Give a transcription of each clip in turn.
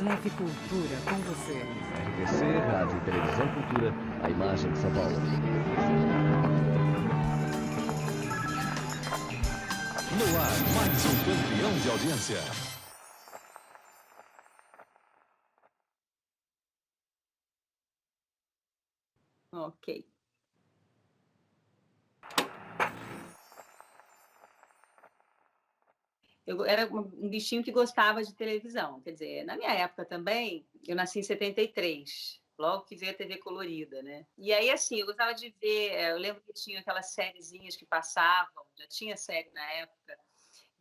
Leve cultura com você. RTC, Rádio e Televisão Cultura, a imagem de São Paulo. No ar, mais um campeão de audiência. Ok. Eu era um bichinho que gostava de televisão. Quer dizer, na minha época também, eu nasci em 73, logo que veio a TV colorida, né? E aí, assim, eu gostava de ver, eu lembro que tinha aquelas sériezinhas que passavam, já tinha série na época,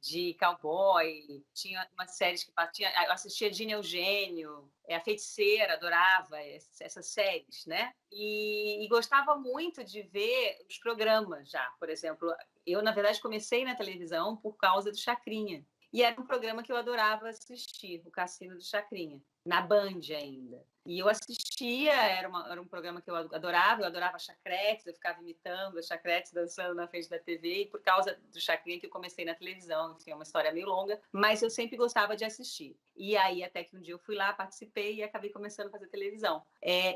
de cowboy, tinha umas séries que tinha, eu assistia Dina Eugênio, A Feiticeira, adorava essas séries, né? E gostava muito de ver os programas já, por exemplo, eu, na verdade, comecei na televisão por causa do Chacrinha, e era um programa que eu adorava assistir, o Cassino do Chacrinha, na Band ainda. E eu assistia, era um programa que eu adorava Chacretes, eu ficava imitando a Chacretes, dançando na frente da TV, e por causa do Chacrinha que eu comecei na televisão, enfim, é uma história meio longa, mas eu sempre gostava de assistir. E aí, até que um dia eu fui lá, participei e acabei começando a fazer televisão.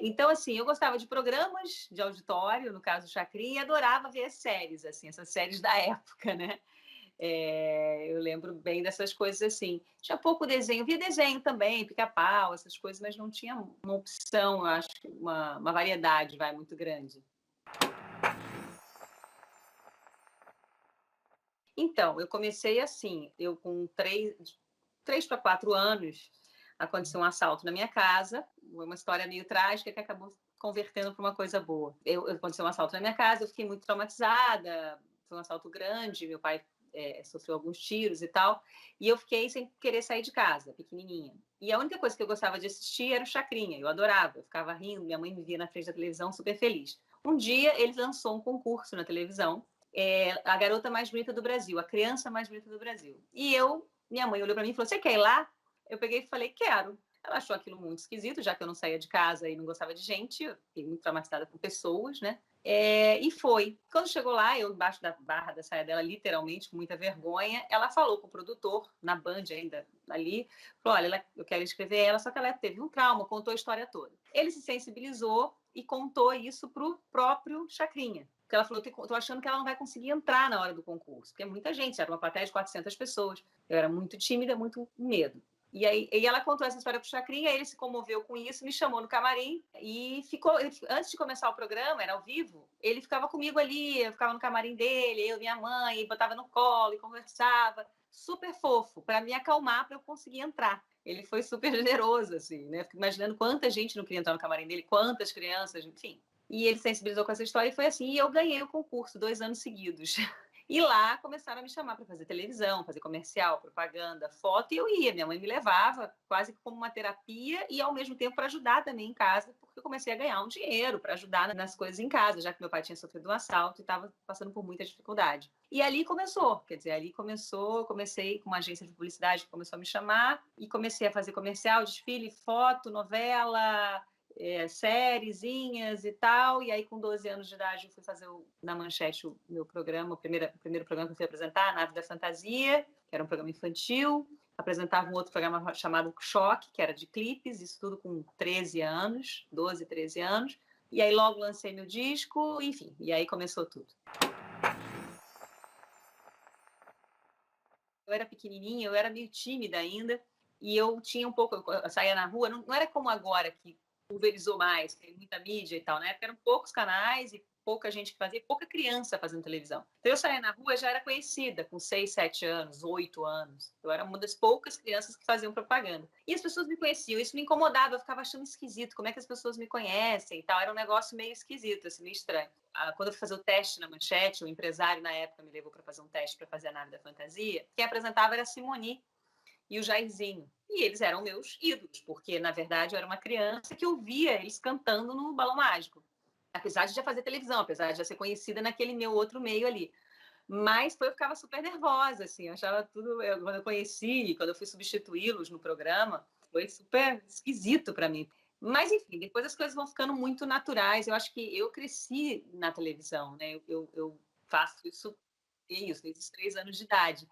Então, assim, eu gostava de programas de auditório, no caso do Chacrinha, e adorava ver as séries, assim, essas séries da época, né? Eu lembro bem dessas coisas assim. Tinha pouco desenho, via desenho também, pica-pau, essas coisas, mas não tinha uma opção, eu acho que uma variedade muito grande. Então, eu comecei assim, eu com 3 para 4 anos, aconteceu um assalto na minha casa, uma história meio trágica que acabou convertendo para uma coisa boa. Aconteceu um assalto na minha casa, eu fiquei muito traumatizada, foi um assalto grande, meu pai sofreu alguns tiros e tal, e eu fiquei sem querer sair de casa, pequenininha. E a única coisa que eu gostava de assistir era o Chacrinha, eu adorava, eu ficava rindo, minha mãe me via na frente da televisão super feliz. Um dia ele lançou um concurso na televisão, a garota mais bonita do Brasil, a criança mais bonita do Brasil. E minha mãe olhou para mim e falou, você quer ir lá? Eu peguei e falei, quero. Ela achou aquilo muito esquisito, já que eu não saía de casa e não gostava de gente, eu fiquei muito traumatizada com pessoas, né? E foi. Quando chegou lá, eu embaixo da barra da saia dela, literalmente, com muita vergonha, ela falou com o produtor, na Band ainda ali, falou, olha, eu quero escrever ela, só que ela teve um trauma, contou a história toda. Ele se sensibilizou e contou isso para o próprio Chacrinha. Porque ela falou, tô achando que ela não vai conseguir entrar na hora do concurso, porque é muita gente, era uma plateia de 400 pessoas. Eu era muito tímida, muito medo. E ela contou essa história para o Chacrinha, ele se comoveu com isso, me chamou no camarim e ficou. Antes de começar o programa, era ao vivo, ele ficava comigo ali, eu ficava no camarim dele, eu, minha mãe, botava no colo e conversava. Super fofo, para me acalmar, para eu conseguir entrar. Ele foi super generoso, assim, né? Fico imaginando quanta gente não queria entrar no camarim dele, quantas crianças, enfim. E ele sensibilizou com essa história e foi assim. E eu ganhei o concurso 2 anos seguidos. E lá começaram a me chamar para fazer televisão, fazer comercial, propaganda, foto, e eu ia. Minha mãe me levava quase como uma terapia e, ao mesmo tempo, para ajudar também em casa, porque eu comecei a ganhar um dinheiro para ajudar nas coisas em casa, já que meu pai tinha sofrido um assalto e estava passando por muita dificuldade. E ali começou, quer dizer, comecei com uma agência de publicidade que começou a me chamar e comecei a fazer comercial, desfile, foto, novela, sériezinhas e tal, e aí com 12 anos de idade eu fui fazer na Manchete o meu programa, o primeiro programa que eu fui apresentar, a Nave da Fantasia, que era um programa infantil, apresentava um outro programa chamado Choque, que era de clipes, isso tudo com 13 anos, 12, 13 anos, e aí logo lancei meu disco, enfim, e aí começou tudo. Eu era pequenininha, eu era meio tímida ainda, e eu tinha um pouco, eu saía na rua, não era como agora, que pulverizou mais, tem muita mídia e tal, né? Eram poucos canais e pouca gente que fazia, pouca criança fazendo televisão. Então eu saía na rua, já era conhecida, com 6, 7 anos, 8 anos. Eu era uma das poucas crianças que faziam propaganda. E as pessoas me conheciam, isso me incomodava, eu ficava achando esquisito, como é que as pessoas me conhecem e tal, era um negócio meio esquisito, assim, meio estranho. Quando eu fui fazer o teste na Manchete, o empresário na época me levou para fazer um teste para fazer a Nave da Fantasia, quem apresentava era a Simone e o Jairzinho. E eles eram meus ídolos, porque, na verdade, eu era uma criança que ouvia eles cantando no Balão Mágico. Apesar de já fazer televisão, apesar de já ser conhecida naquele meu outro meio ali. Mas eu ficava super nervosa, assim, eu achava tudo... quando eu conheci, quando eu fui substituí-los no programa, foi super esquisito para mim. Mas, enfim, depois as coisas vão ficando muito naturais. Eu acho que eu cresci na televisão, né? Eu faço isso desde os 3 anos de idade.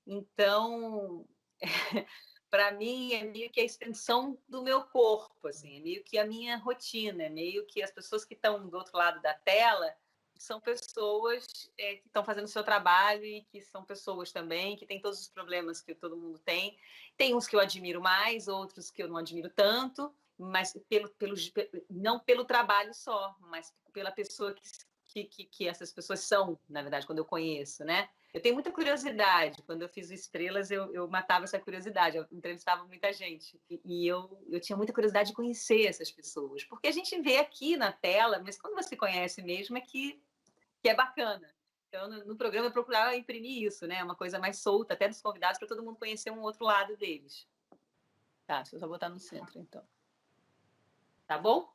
Então, para mim, é meio que a extensão do meu corpo, assim, é meio que a minha rotina, é meio que as pessoas que estão do outro lado da tela são pessoas que estão fazendo o seu trabalho e que são pessoas também, que têm todos os problemas que todo mundo tem. Tem uns que eu admiro mais, outros que eu não admiro tanto, mas não pelo trabalho só, mas pela pessoa que essas pessoas são, na verdade, quando eu conheço, né? Eu tenho muita curiosidade. Quando eu fiz o Estrelas, eu matava essa curiosidade. Eu entrevistava muita gente. E eu tinha muita curiosidade de conhecer essas pessoas. Porque a gente vê aqui na tela, mas quando você conhece mesmo, é que é bacana. Então, no programa, eu procurava imprimir isso, né? Uma coisa mais solta, até dos convidados, para todo mundo conhecer um outro lado deles. Tá, deixa eu só botar no centro, então. Tá bom?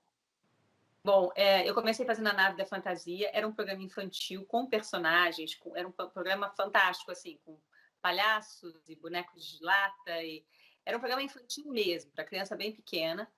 Bom, eu comecei fazendo a Nave da Fantasia, era um programa infantil com personagens, era um programa fantástico, assim, com palhaços e bonecos de lata, era um programa infantil mesmo, para criança bem pequena.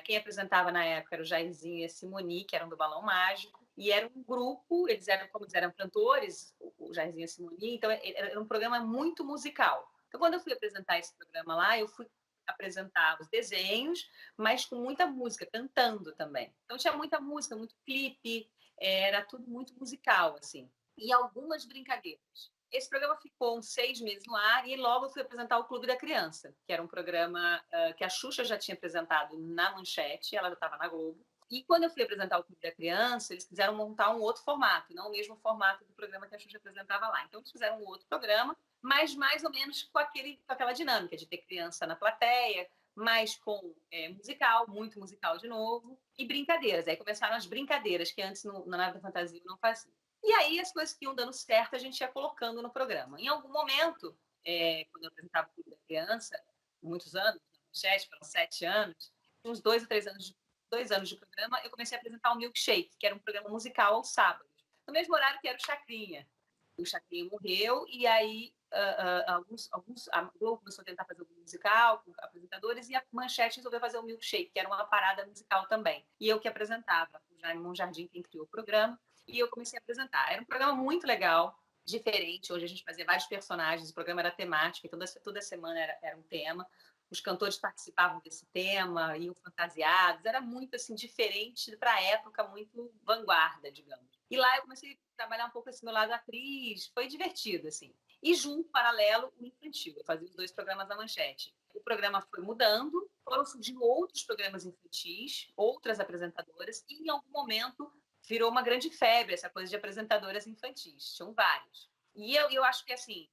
Quem apresentava na época era o Jairzinho e a Simoni, que eram do Balão Mágico, e era um grupo, como eles eram cantores, o Jairzinho e a Simoni, então era um programa muito musical. Então, quando eu fui apresentar esse programa lá, eu fui apresentar os desenhos, mas com muita música, cantando também. Então tinha muita música, muito clipe, era tudo muito musical, assim. E algumas brincadeiras. Esse programa ficou uns 6 meses no ar e logo eu fui apresentar o Clube da Criança, que era um programa que a Xuxa já tinha apresentado na Manchete, ela já estava na Globo. E quando eu fui apresentar o Clube da Criança, eles quiseram montar um outro formato, não o mesmo formato do programa que a Xuxa apresentava lá. Então eles fizeram um outro programa, mas mais ou menos com aquela dinâmica de ter criança na plateia, mas com musical, muito musical de novo, e brincadeiras. Aí começaram as brincadeiras, que antes na Nave da Fantasia eu não fazia. E aí as coisas que iam dando certo, a gente ia colocando no programa. Em algum momento, quando eu apresentava o Clube da Criança, muitos anos, na Manchete, foram 7 anos, uns 2 ou 3 anos, 2 anos de programa, eu comecei a apresentar o Milkshake, que era um programa musical aos sábados, no mesmo horário que era o Chacrinha. O Chacrinha morreu, e aí a Globo começou a tentar fazer um musical com apresentadores, e a Manchete resolveu fazer o Milkshake, que era uma parada musical também. E eu que apresentava, o Jaime Monjardim, quem criou o programa, e eu comecei a apresentar. Era um programa muito legal, diferente. Hoje a gente fazia vários personagens, o programa era temático, então toda semana era um tema. Os cantores participavam desse tema, iam fantasiados, era muito assim diferente para a época, muito vanguarda, digamos. E lá eu comecei a trabalhar um pouco esse meu lado atriz, foi divertido, assim. E junto, paralelo, o infantil. Eu fazia os 2 programas da Manchete. O programa foi mudando, foram surgindo outros programas infantis, outras apresentadoras, e em algum momento virou uma grande febre essa coisa de apresentadoras infantis. Tinham vários. E eu acho que, assim,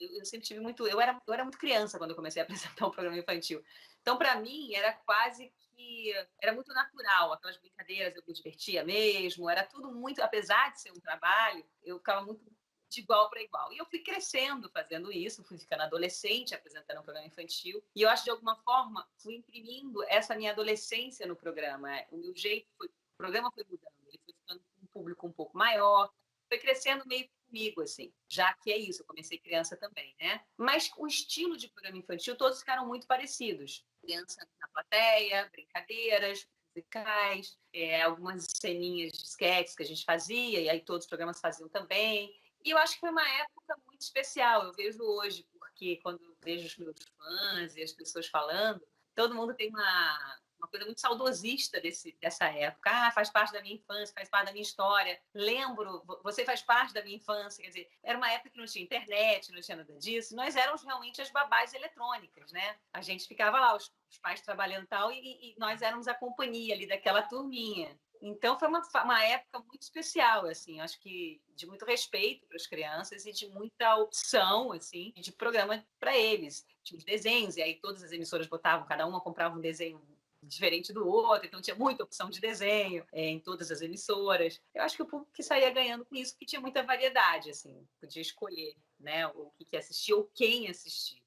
eu sempre tive muito... Eu era muito criança quando eu comecei a apresentar um programa infantil. Então, para mim, era quase que... Era muito natural, aquelas brincadeiras, eu me divertia mesmo, era tudo muito... Apesar de ser um trabalho, eu ficava muito de igual para igual. E eu fui crescendo fazendo isso, fui ficando adolescente apresentando um programa infantil, e eu acho, de alguma forma, fui imprimindo essa minha adolescência no programa. O meu jeito o programa foi mudando, ele foi ficando com um público um pouco maior, foi crescendo meio comigo, assim, já que é isso, eu comecei criança também, né? Mas o estilo de programa infantil, todos ficaram muito parecidos. Criança na plateia, brincadeiras, musicais, algumas ceninhas de sketches que a gente fazia, e aí todos os programas faziam também. E eu acho que foi uma época muito especial, eu vejo hoje, porque quando eu vejo os meus fãs e as pessoas falando, todo mundo tem uma coisa muito saudosista dessa época. Ah, faz parte da minha infância, faz parte da minha história. Lembro, você faz parte da minha infância. Quer dizer, era uma época que não tinha internet, não tinha nada disso. Nós éramos realmente as babás eletrônicas, né? A gente ficava lá, os pais trabalhando e tal, e nós éramos a companhia ali daquela turminha. Então, foi uma época muito especial, assim, acho que de muito respeito para as crianças e de muita opção, assim, de programa para eles. Tinha os desenhos, e aí todas as emissoras botavam, cada uma comprava um desenho diferente do outro, então tinha muita opção de desenho em todas as emissoras. Eu acho que o público que saía ganhando com isso, porque tinha muita variedade, assim, podia escolher, né, o que assistir ou quem assistir.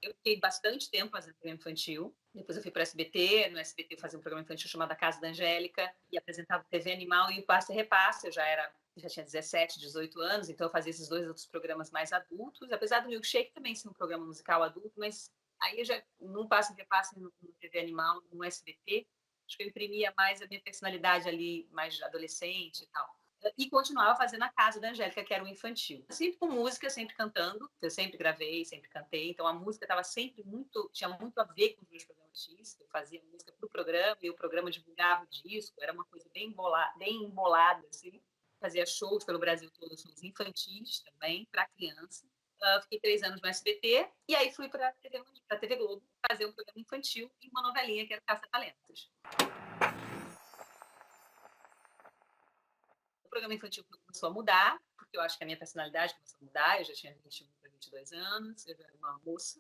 Eu fiquei bastante tempo fazendo programa infantil. Depois eu fui para o SBT. No SBT eu fazia um programa infantil chamado A Casa da Angélica e apresentava TV Animal e o Passe e Repasse. Eu já tinha 17, 18 anos, então eu fazia esses 2 outros programas mais adultos. Apesar do Milkshake também ser um programa musical adulto, mas aí eu já, num Passe e Repasse no TV Animal, no SBT, acho que eu imprimia mais a minha personalidade ali, mais adolescente e tal. E continuava fazendo a Casa da Angélica, que era um infantil. Sempre com música, sempre cantando. Eu sempre gravei, sempre cantei. Então a música estava sempre tinha muito a ver com os meus programas X. Eu fazia música para o programa e o programa divulgava o disco. Era uma coisa bem embolada, assim. Fazia shows pelo Brasil todo, shows infantis também, para criança. Fiquei 3 anos no SBT e aí fui para a TV Globo fazer um programa infantil e uma novelinha que era Caça-Talentos. O programa infantil começou a mudar, porque eu acho que a minha personalidade começou a mudar. Eu já tinha 21 para 22 anos, eu já era uma moça.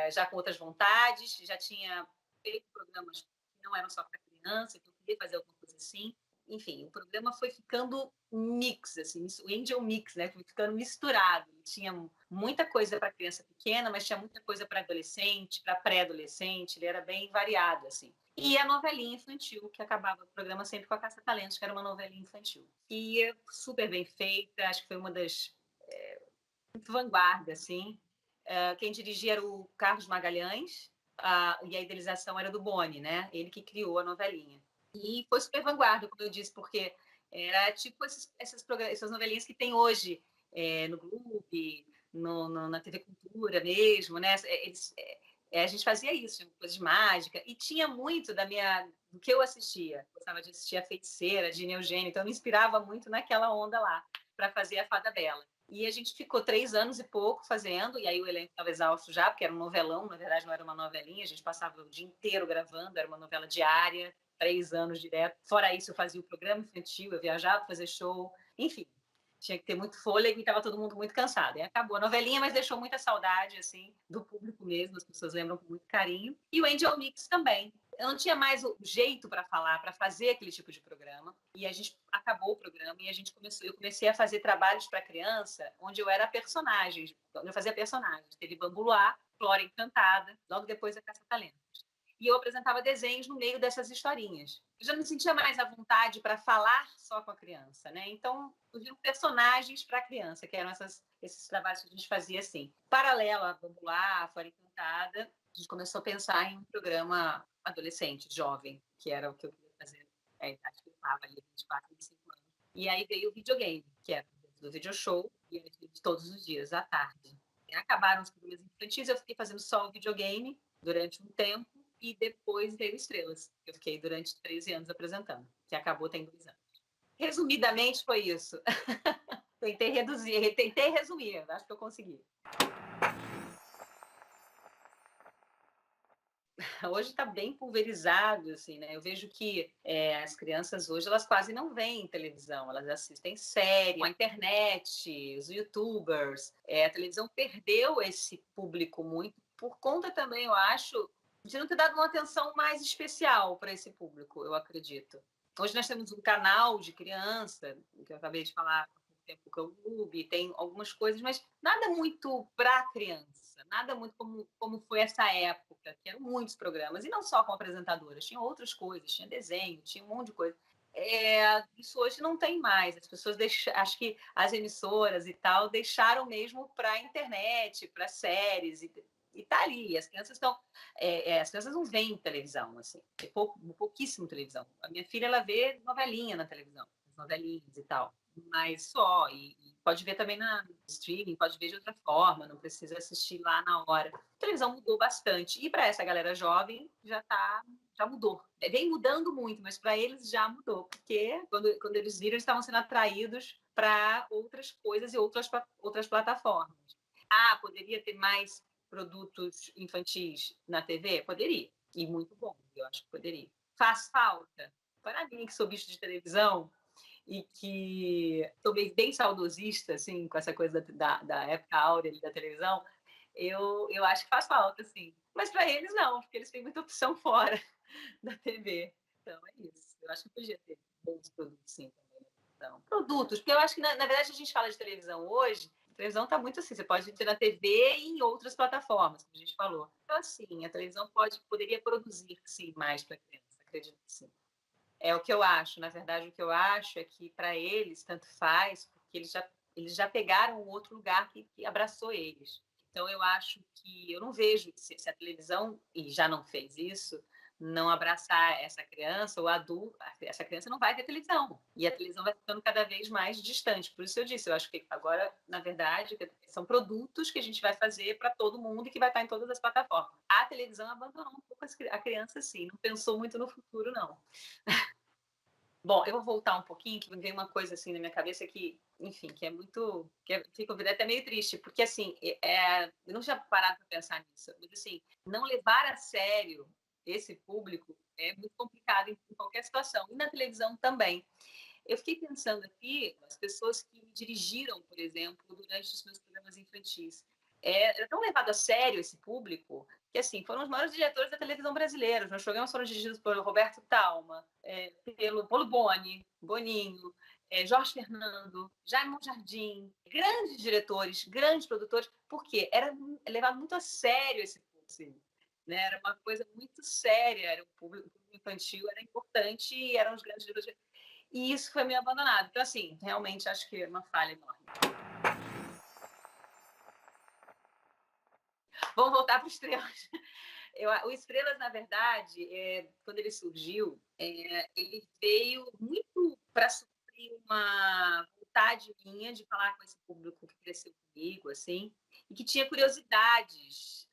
Já com outras vontades, já tinha feito programas que não eram só para criança, então eu queria fazer alguma coisa assim. Enfim, o programa foi ficando mix, assim, o Angel Mix, né? Foi ficando misturado. Tinha muita coisa para criança pequena, mas tinha muita coisa para adolescente, para pré-adolescente. Ele era bem variado, assim. E a novelinha infantil, que acabava o programa sempre com a Caça-Talentos, que era uma novelinha infantil. E super bem feita, acho que foi uma das muito vanguarda, assim. Quem dirigia era o Carlos Magalhães, e a idealização era do Boni, né? Ele que criou a novelinha. E foi super vanguarda, como eu disse, porque era tipo essas novelinhas que tem hoje no Globo, na TV Cultura mesmo, né? A gente fazia isso, coisas mágicas, e tinha muito do que eu assistia. Gostava de assistir A Feiticeira, de Eugênio, então eu me inspirava muito naquela onda lá, para fazer a Fada Bela. E a gente ficou 3 anos e pouco fazendo, e aí o elenco estava exausto já, porque era um novelão, na verdade não era uma novelinha, a gente passava o dia inteiro gravando, era uma novela diária, 3 anos direto. Fora isso, eu fazia o programa infantil, eu viajava fazer show, enfim. Tinha que ter muito fôlego e estava todo mundo muito cansado. E acabou a novelinha, mas deixou muita saudade, assim, do público mesmo, as pessoas lembram com muito carinho. E o Angel Mix também. Eu não tinha mais o jeito para falar, para fazer aquele tipo de programa. E a gente acabou o programa e eu comecei a fazer trabalhos para criança, onde eu era personagem, eu fazia personagens. Teve Bambu Luar, Flora Encantada, logo depois a Caça-Talentos. E eu apresentava desenhos no meio dessas historinhas. Eu já não sentia mais a vontade para falar só com a criança, né? Então, surgiram personagens para a criança, que eram esses trabalhos que a gente fazia assim. Paralelo a Bambu Luar, Flora Encantada, a gente começou a pensar em um programa adolescente, jovem, que era o que eu queria fazer, a idade que eu estava ali, 24, 25 anos. E aí veio o videogame, que era do video show, e era de todos os dias, à tarde. E acabaram os programas infantis, eu fiquei fazendo só o videogame durante um tempo, e depois veio Estrelas. Eu fiquei durante 13 anos apresentando, que acabou tem 2 anos. Resumidamente, foi isso. Tentei resumir, acho que eu consegui. Hoje está bem pulverizado, assim, né? Eu vejo que as crianças hoje elas quase não veem televisão, elas assistem série, a internet, os YouTubers. A televisão perdeu esse público muito por conta também, eu acho, de não ter dado uma atenção mais especial para esse público, eu acredito. Hoje nós temos um canal de criança, que eu acabei de falar, tempo que o Clube, tem algumas coisas, mas nada muito para criança, nada muito como foi essa época, que eram muitos programas, e não só com apresentadoras, tinha outras coisas, tinha desenho, tinha um monte de coisa. Isso hoje não tem mais, as pessoas acho que as emissoras e tal deixaram mesmo para a internet, para séries, e tá ali, as crianças as crianças não veem televisão, assim, pouquíssimo televisão. A minha filha, ela vê novelinha na televisão, novelinhas e tal, mas só, e pode ver também na streaming, pode ver de outra forma, não precisa assistir lá na hora. A televisão mudou bastante, e para essa galera jovem já mudou. Vem mudando muito, mas para eles já mudou, porque quando eles viram, eles estavam sendo atraídos para outras coisas e outras plataformas. Poderia ter mais produtos infantis na TV? Poderia, e muito bom, eu acho que poderia. Faz falta? Para mim, que sou bicho de televisão, e que estou bem saudosista, assim, com essa coisa da época áurea da televisão, eu acho que faz falta, sim. Mas para eles não, porque eles têm muita opção fora da TV. Então é isso. Eu acho que podia ter bons produtos, sim, também. Então, produtos, porque eu acho que, na verdade, a gente fala de televisão hoje, a televisão está muito assim, você pode ter na TV e em outras plataformas, como a gente falou. Então, assim, a televisão poderia produzir, sim, mais para a criança, acredito que sim. É o que eu acho, na verdade, o que eu acho é que para eles tanto faz, porque eles já pegaram um outro lugar que abraçou eles. Então eu acho que eu não vejo se a televisão, e já não fez isso, não abraçar essa criança, ou adulto, essa criança não vai ter televisão. E a televisão vai ficando cada vez mais distante. Por isso eu disse, eu acho que agora, na verdade, são produtos que a gente vai fazer para todo mundo e que vai estar em todas as plataformas. A televisão abandonou um pouco a criança, sim, não pensou muito no futuro, não. Bom, eu vou voltar um pouquinho, que veio uma coisa assim na minha cabeça que, enfim, que é muito. Fico até meio triste, porque assim, eu não tinha parado para pensar nisso, mas assim, não levar a sério esse público é muito complicado em qualquer situação, e na televisão também. Eu fiquei pensando aqui, as pessoas que me dirigiram, por exemplo, durante os meus programas infantis. Eu tão levado a sério esse público que, assim, foram os maiores diretores da televisão brasileira. Os meus programas foram dirigidos por Roberto Talma, pelo Polo Boni, Boninho, Jorge Fernando, Jaime Jardim, grandes diretores, grandes produtores, porque era levado muito a sério esse público, assim, né? Era uma coisa muito séria, era o público infantil, era importante e eram os grandes diretores. E isso foi meio abandonado. Então, assim, realmente acho que é uma falha enorme. Vamos voltar para o Estrelas. O Estrelas, na verdade, quando ele surgiu, ele veio muito para suprir uma vontade minha de falar com esse público que cresceu comigo, assim, e que tinha curiosidades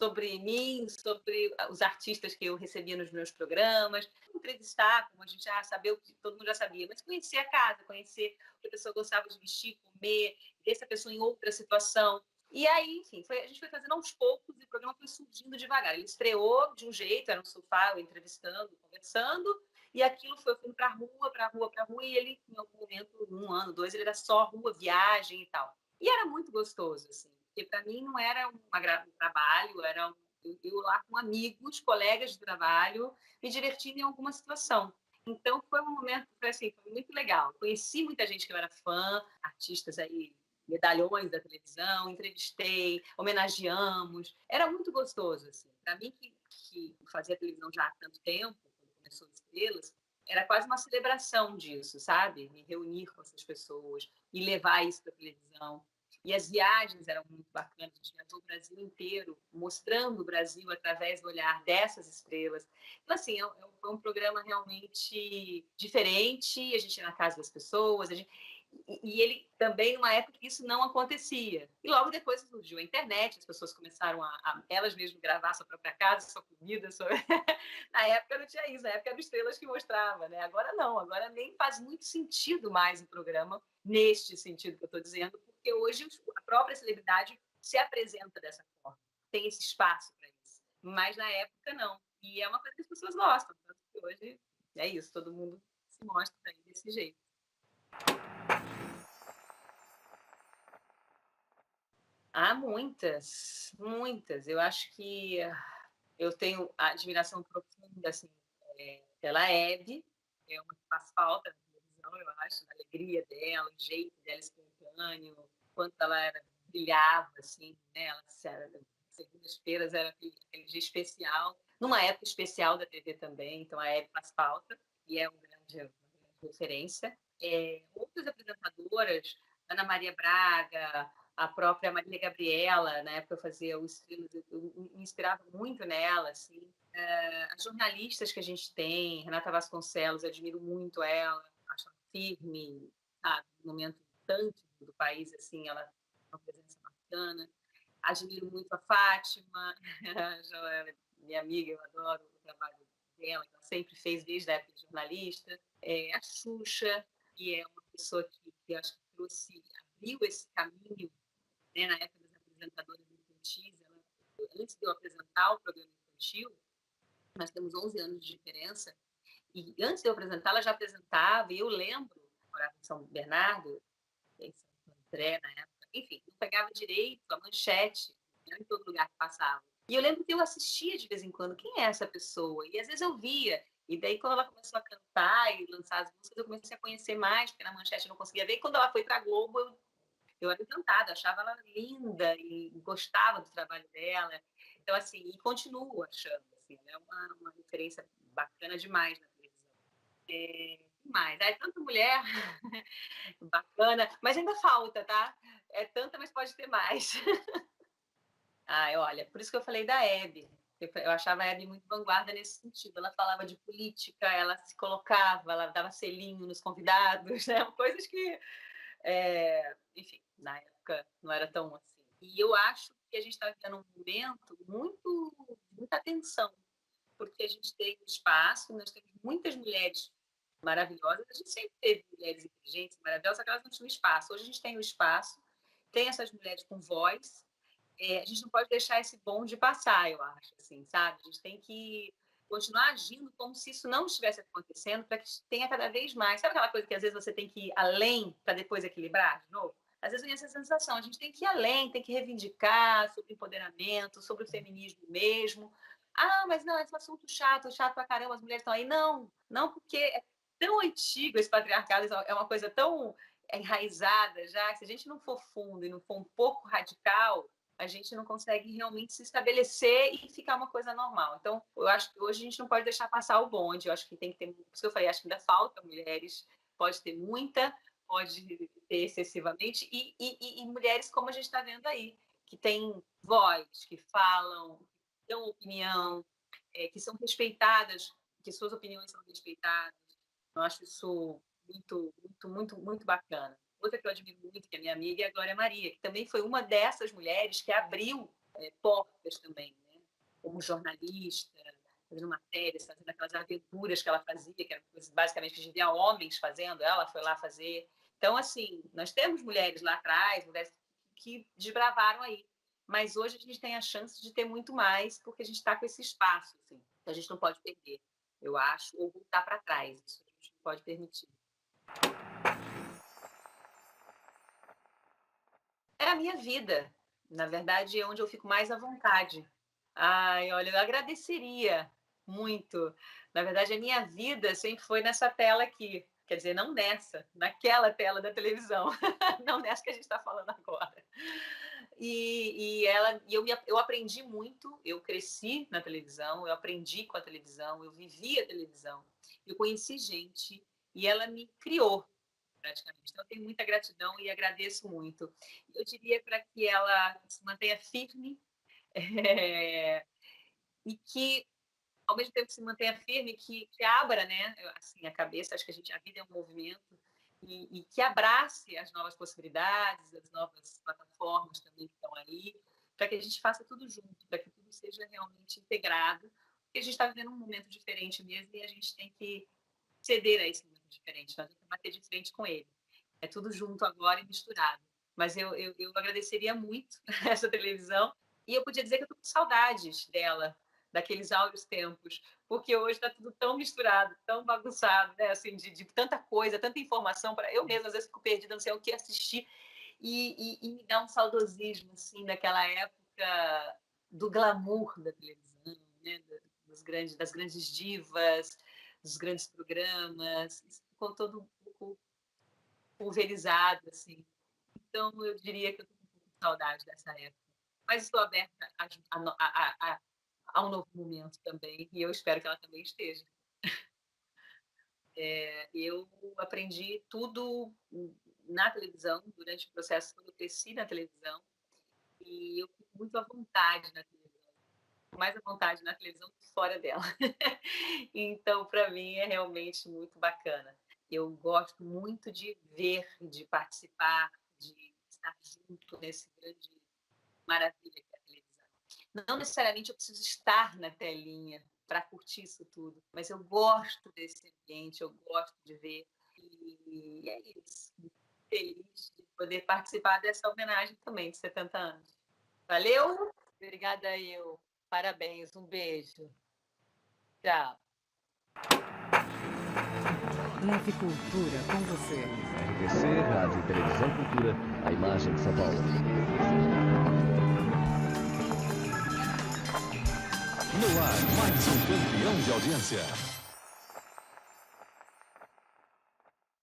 sobre mim, sobre os artistas que eu recebia nos meus programas, entrevistar, como a gente já sabia o que todo mundo já sabia, mas conhecer a casa, conhecer o que a pessoa gostava de vestir, comer, ver essa pessoa em outra situação. E aí, enfim, a gente foi fazendo aos poucos e o programa foi surgindo devagar. Ele estreou de um jeito, era um sofá, eu entrevistando, conversando, e aquilo foi indo para a rua, e ele, em algum momento, 1 ano, 2, ele era só rua, viagem e tal. E era muito gostoso, assim, porque para mim não era um trabalho, era eu lá com amigos, colegas de trabalho, me divertindo em alguma situação. Então foi um momento, foi muito legal. Conheci muita gente que eu era fã, artistas aí, medalhões da televisão, entrevistei, homenageamos. Era muito gostoso, assim. Para mim, que fazia televisão já há tanto tempo, quando começou Estrelas, era quase uma celebração disso, sabe? Me reunir com essas pessoas e levar isso para a televisão. E as viagens eram muito bacanas, a gente viajou o Brasil inteiro, mostrando o Brasil através do olhar dessas estrelas. Então, assim, foi um programa realmente diferente, a gente ia na casa das pessoas, e ele também, numa época que isso não acontecia. E logo depois surgiu a internet, as pessoas começaram a elas mesmas gravar sua própria casa, sua comida. Na época não tinha isso, na época eram estrelas que mostrava, né? Agora não, agora nem faz muito sentido mais o programa, neste sentido que eu estou dizendo, porque hoje a própria celebridade se apresenta dessa forma, tem esse espaço para isso. Mas na época não. E é uma coisa que as pessoas gostam, tanto que hoje é isso, todo mundo se mostra aí desse jeito. Há muitas, muitas. Eu acho que eu tenho admiração profunda assim, pela Hebe, é uma que faz falta na televisão, eu acho, a alegria dela, o jeito dela espontâneo, quanto ela brilhava, assim, né? Segundas-feiras era aquele dia especial, numa época especial da TV também, então a Hebe faz falta, e é uma grande referência. Outras apresentadoras, Ana Maria Braga, a própria Marília Gabriela, na época eu fazia o Estrelas, eu me inspirava muito nela, assim. As jornalistas que a gente tem, Renata Vasconcelos, eu admiro muito ela, acho ela firme, sabe, no momento tanto do país, assim, ela tem uma presença bacana. Admiro muito a Fátima, minha amiga, eu adoro o trabalho dela, que ela sempre fez desde a época de jornalista. A Xuxa, que é uma pessoa que eu acho que abriu esse caminho, né, na época das apresentadoras infantis. Antes de eu apresentar o programa infantil, nós temos 11 anos de diferença, e antes de eu apresentar, ela já apresentava, e eu lembro, eu morava em São Bernardo, em São André na época, enfim, não pegava direito a manchete, não em todo lugar que passava. E eu lembro que eu assistia de vez em quando, quem é essa pessoa? E às vezes eu via, e daí quando ela começou a cantar e lançar as músicas, eu comecei a conhecer mais, porque na manchete eu não conseguia ver, e quando ela foi para a Globo, eu era encantada, achava ela linda e gostava do trabalho dela. Então, assim, e continuo achando, assim, é uma referência bacana demais na televisão. Mais. É tanta mulher bacana, mas ainda falta, tá? É tanta, mas pode ter mais. Olha, por isso que eu falei da Hebe. Eu achava a Hebe muito vanguarda nesse sentido. Ela falava de política, ela se colocava, ela dava selinho nos convidados, né? Coisas que, enfim, na época não era tão assim. E eu acho que a gente está vivendo um momento muita atenção, porque a gente tem espaço, nós temos muitas mulheres maravilhosas, a gente sempre teve mulheres inteligentes, maravilhosas, só que elas não tinham espaço. Hoje a gente tem o espaço, tem essas mulheres com voz, a gente não pode deixar esse bonde passar, eu acho, assim, sabe? A gente tem que continuar agindo como se isso não estivesse acontecendo, para que tenha cada vez mais. Sabe aquela coisa que às vezes você tem que ir além para depois equilibrar de novo? Às vezes vem essa sensação, a gente tem que ir além, tem que reivindicar sobre empoderamento, sobre o feminismo mesmo. Ah, mas não, esse assunto chato pra caramba, as mulheres estão aí. Não, não, porque é tão antigo esse patriarcado, é uma coisa tão enraizada já, que se a gente não for fundo e não for um pouco radical, a gente não consegue realmente se estabelecer e ficar uma coisa normal. Então, eu acho que hoje a gente não pode deixar passar o bonde. Eu acho que tem que ter, por isso que eu falei, acho que ainda falta mulheres, pode ter muita, pode ter excessivamente, e mulheres como a gente está vendo aí, que têm voz, que falam, que dão opinião, que são respeitadas, que suas opiniões são respeitadas. Eu acho isso muito bacana. Outra que eu admiro muito, que é minha amiga, é a Glória Maria, que também foi uma dessas mulheres que abriu portas também, né? Como jornalista, fazendo matérias, fazendo aquelas aventuras que ela fazia, que eram basicamente que a gente via homens fazendo, ela foi lá fazer. Então, assim, nós temos mulheres lá atrás, mulheres que desbravaram aí, mas hoje a gente tem a chance de ter muito mais, porque a gente está com esse espaço, assim, que a gente não pode perder, eu acho, ou voltar para trás, isso a gente não pode permitir. É a minha vida, na verdade, é onde eu fico mais à vontade. Ai, olha, eu agradeceria muito. Na verdade, a minha vida sempre foi nessa tela aqui. Quer dizer, não nessa, naquela tela da televisão. Não nessa que a gente está falando agora. Eu aprendi muito, eu cresci na televisão, eu aprendi com a televisão, eu vivi a televisão, eu conheci gente e ela me criou, praticamente. Então, eu tenho muita gratidão e agradeço muito. Eu diria para que ela se mantenha firme e que, ao mesmo tempo que se mantenha firme, que abra, né, assim, a cabeça. Acho que a vida é um movimento e que abrace as novas possibilidades, as novas plataformas também que estão aí, para que a gente faça tudo junto, para que tudo seja realmente integrado, porque a gente está vivendo um momento diferente mesmo e a gente tem que ceder a esse momento diferente, nós vamos bater de frente com ele. É tudo junto agora e misturado. Mas eu agradeceria muito essa televisão e eu podia dizer que eu estou com saudades dela, daqueles áureos tempos, porque hoje está tudo tão misturado, tão bagunçado, né? Assim, de tanta coisa, tanta informação. Eu mesma, às vezes, fico perdida, não sei o que assistir, e me dá um saudosismo assim, daquela época do glamour da televisão, né? Das grandes divas, dos grandes programas. Isso ficou todo um pouco pulverizado, assim. Então, eu diria que eu estou com um pouco de saudade dessa época. Mas estou aberta a um novo momento também, e eu espero que ela também esteja. Eu aprendi tudo na televisão, durante o processo quando eu cresci na televisão, e eu fico muito à vontade na televisão, mais à vontade na televisão do que fora dela. Então, para mim, é realmente muito bacana. Eu gosto muito de ver, de participar, de estar junto nesse grande maravilha que é a televisão. Não necessariamente eu preciso estar na telinha para curtir isso tudo, mas eu gosto desse ambiente, eu gosto de ver, e é isso. Muito feliz de poder participar dessa homenagem também de 70 anos. Valeu? Obrigada eu. Parabéns, um beijo. Tchau. Leve Cultura com você. RTC, Rádio e Televisão Cultura, a imagem de São Paulo. No ar, mais um campeão de audiência.